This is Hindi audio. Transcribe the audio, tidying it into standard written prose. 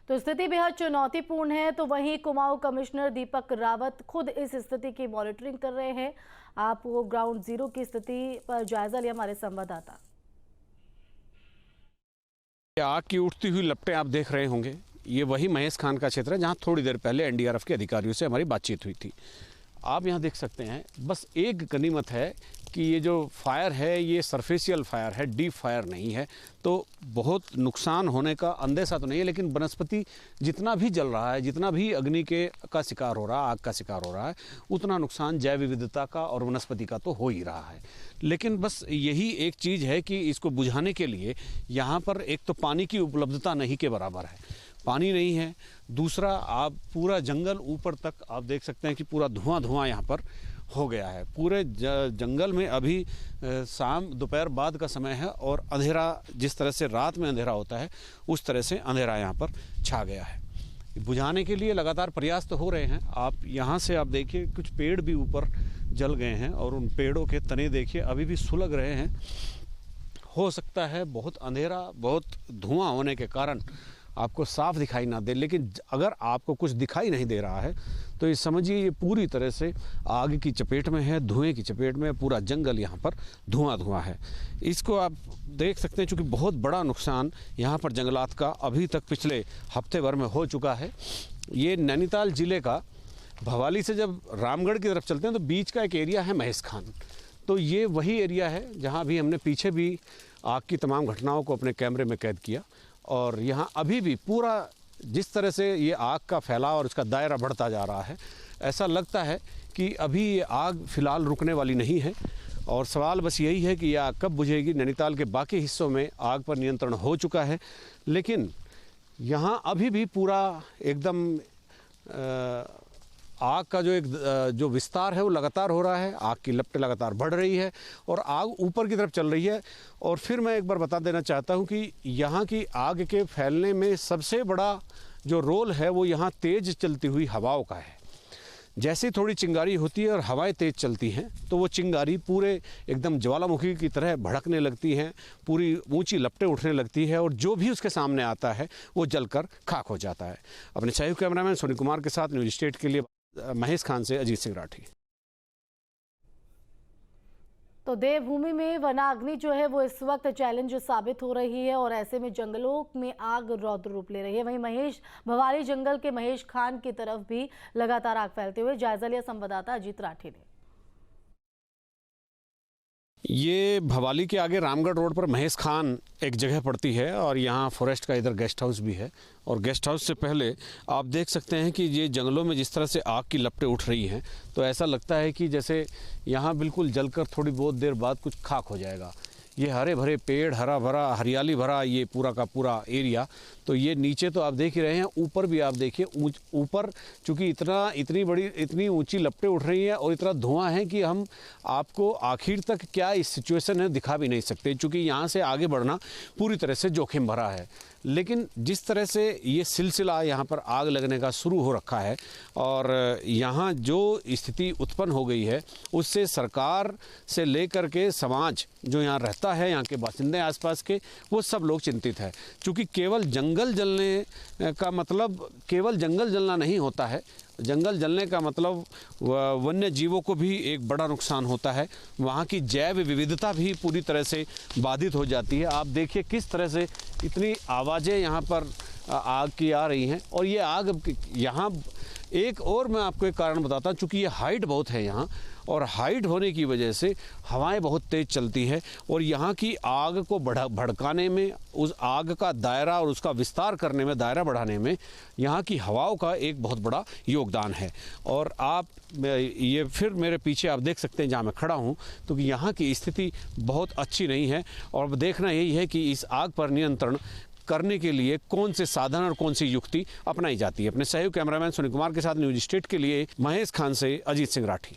तो स्थिति बेहद चुनौतीपूर्ण है। तो वहीं कुमाऊं कमिश्नर दीपक रावत खुद इस स्थिति की मॉनिटरिंग कर रहे हैं। आपको ग्राउंड जीरो की स्थिति पर जायजा लिया हमारे संवाददाता। आग की उठती हुई लपटें आप देख रहे होंगे, ये वही महेश खान का क्षेत्र है जहां थोड़ी देर पहले एनडीआरएफ के अधिकारियों से हमारी बातचीत हुई थी। आप यहां देख सकते हैं, बस एक गनीमत है कि ये जो फायर है ये सरफेशियल फायर है, डीप फायर नहीं है, तो बहुत नुकसान होने का अंदेशा तो नहीं है। लेकिन वनस्पति जितना भी जल रहा है, जितना भी अग्नि का शिकार हो रहा है, आग का शिकार हो रहा है, उतना नुकसान जैव विविधता का और वनस्पति का तो हो ही रहा है। लेकिन बस यही एक चीज़ है कि इसको बुझाने के लिए यहाँ पर एक तो पानी की उपलब्धता नहीं के बराबर है, पानी नहीं है। दूसरा, आप पूरा जंगल ऊपर तक आप देख सकते हैं कि पूरा धुआं यहाँ पर हो गया है। पूरे जंगल में अभी शाम दोपहर बाद का समय है और अंधेरा, जिस तरह से रात में अंधेरा होता है उस तरह से अंधेरा यहाँ पर छा गया है। बुझाने के लिए लगातार प्रयास तो हो रहे हैं। आप यहाँ से आप देखिए, कुछ पेड़ भी ऊपर जल गए हैं और उन पेड़ों के तने देखिए अभी भी सुलग रहे हैं। हो सकता है बहुत अंधेरा, बहुत धुआं होने के कारण आपको साफ दिखाई ना दे, लेकिन अगर आपको कुछ दिखाई नहीं दे रहा है तो ये समझिए ये पूरी तरह से आग की चपेट में है, धुएं की चपेट में। पूरा जंगल यहाँ पर धुआं है। इसको आप देख सकते हैं, चूँकि बहुत बड़ा नुकसान यहाँ पर जंगलात का अभी तक पिछले हफ्ते भर में हो चुका है। ये नैनीताल ज़िले का भवाली से जब रामगढ़ की तरफ चलते हैं तो बीच का एक एरिया है महेश खान। तो ये वही एरिया है जहाँ भी हमने पीछे भी आग की तमाम घटनाओं को अपने कैमरे में कैद किया। और यहाँ अभी भी पूरा जिस तरह से ये आग का फैलाव और इसका दायरा बढ़ता जा रहा है, ऐसा लगता है कि अभी ये आग फ़िलहाल रुकने वाली नहीं है। और सवाल बस यही है कि यह आग कब बुझेगी। नैनीताल के बाकी हिस्सों में आग पर नियंत्रण हो चुका है, लेकिन यहाँ अभी भी पूरा एकदम आग का जो विस्तार है वो लगातार हो रहा है। आग की लपटें लगातार बढ़ रही है और आग ऊपर की तरफ चल रही है। और फिर मैं एक बार बता देना चाहता हूँ कि यहाँ की आग के फैलने में सबसे बड़ा जो रोल है वो यहाँ तेज़ चलती हुई हवाओं का है। जैसे थोड़ी चिंगारी होती है और हवाएं तेज़ चलती हैं तो वो चिंगारी पूरे एकदम ज्वालामुखी की तरह भड़कने लगती हैं, पूरी ऊंची लपटें उठने लगती है और जो भी उसके सामने आता है वो जलकर खाक हो जाता है। अपने सहयोगी कैमरामैन सोनी कुमार के साथ न्यूज़ स्टेट के लिए महेश खान से अजीत सिंह राठी। तो देवभूमि में वनाग्नि जो है वो इस वक्त चैलेंज साबित हो रही है और ऐसे में जंगलों में आग रौद्र रूप ले रही है। वहीं भवाली जंगल के महेश खान की तरफ भी लगातार आग फैलते हुए जायजा लिया संवाददाता अजीत राठी ने। ये भवाली के आगे रामगढ़ रोड पर महेश खान एक जगह पड़ती है और यहाँ फॉरेस्ट का इधर गेस्ट हाउस भी है। और गेस्ट हाउस से पहले आप देख सकते हैं कि ये जंगलों में जिस तरह से आग की लपटें उठ रही हैं तो ऐसा लगता है कि जैसे यहाँ बिल्कुल जलकर थोड़ी बहुत देर बाद कुछ खाक हो जाएगा। ये हरे भरे पेड़, हरा भरा हरियाली भरा ये पूरा का पूरा एरिया। तो ये नीचे तो आप देख ही रहे हैं, ऊपर भी आप देखिए, ऊपर चूँकि इतनी ऊंची लपटें उठ रही हैं और इतना धुआं है कि हम आपको आखिर तक क्या इस सिचुएशन है दिखा भी नहीं सकते, चूँकि यहाँ से आगे बढ़ना पूरी तरह से जोखिम भरा है। लेकिन जिस तरह से ये सिलसिला यहाँ पर आग लगने का शुरू हो रखा है और यहाँ जो स्थिति उत्पन्न हो गई है उससे सरकार से लेकर के समाज जो यहाँ रहता है, यहाँ के बासिंदे आसपास के, वो सब लोग चिंतित है। क्योंकि केवल जंगल जलने का मतलब केवल जंगल जलना नहीं होता है। जंगल जलने का मतलब वन्य जीवों को भी एक बड़ा नुकसान होता है। वहाँ की जैव विविधता भी पूरी तरह से बाधित हो जाती है। आप देखिए किस तरह से इतनी आवाज़ें यहाँ पर आग की आ रही हैं। और ये आग यहाँ एक और मैं आपको एक कारण बताता हूँ, चूँकि ये हाइट बहुत है यहाँ और हाइट होने की वजह से हवाएं बहुत तेज़ चलती है और यहाँ की आग को भड़काने में, उस आग का दायरा और उसका विस्तार करने में, दायरा बढ़ाने में यहाँ की हवाओं का एक बहुत बड़ा योगदान है। और आप ये फिर मेरे पीछे आप देख सकते हैं जहाँ मैं खड़ा हूँ, तो यहाँ की स्थिति बहुत अच्छी नहीं है। और अब देखना यही है कि इस आग पर नियंत्रण करने के लिए कौन से साधन और कौन सी युक्ति अपनाई जाती है। अपने सहयोगी कैमरामैन सोनी कुमार के साथ न्यूज़ स्टेट के लिए महेश खान से अजीत सिंह राठी।